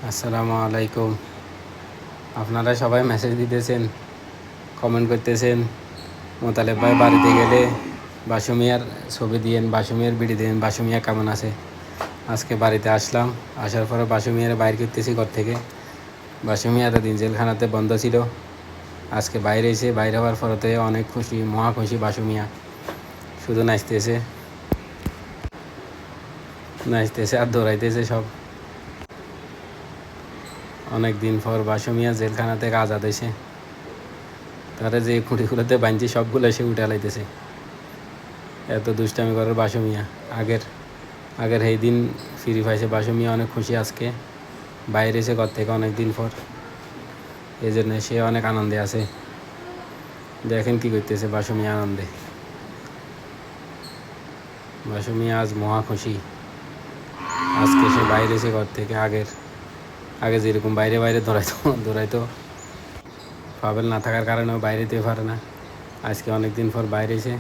আসসালামু আলাইকুম। আপনারা সবাই মেসেজ দিতেছেন, কমেন্ট করতেছেন, মোতালেব ভাই বাড়িতে গেলে বাসুমিয়ার ছবি দিয়েন, বাসুমিয়ার বিড়ি দিন, বাসুমিয়া কেমন আছে। আজকে বাড়িতে আসলাম, আসার পরে বাসুমিয়ার বাইর করতেছি ঘর থেকে। বাসুমিয়া এতদিন জেলখানাতে বন্ধ ছিল, আজকে বাইরে এসে বাইরে হওয়ার পরতে অনেক খুশি, মহা খুশি। বাসুমিয়া শুধু নাচতেছে নাচতেছে আর দৌড়াইতেছে সব। অনেক দিন পর বাসুমিয়া জেলখানা থেকে আজাদ হয়েছে। তারা যে খুঁটিগুলোতে বাঁধছি সবগুলো এসে উঠে লাইতেছে। এত দুষ্টামি করে বাসুমিয়া। আগের এই দিন ফিরি পাইছে বাসুমিয়া, অনেক খুশি আজকে বাইরে এসে ঘর থেকে অনেক দিন পর। এই জন্য সে অনেক আনন্দে আছে। দেখেন কি করতেছে বাসুমিয়া আনন্দে। বাসুমিয়া আজ মহা খুশি, আজকে সে বাইরে এসে ঘর থেকে। আগে যেরকম বাইরে বাইরে দৌড়াইতো পাবেল না থাকার কারণেও বাইরে যেতে পারে না। আজকে অনেক দিন পর বাইরে এসে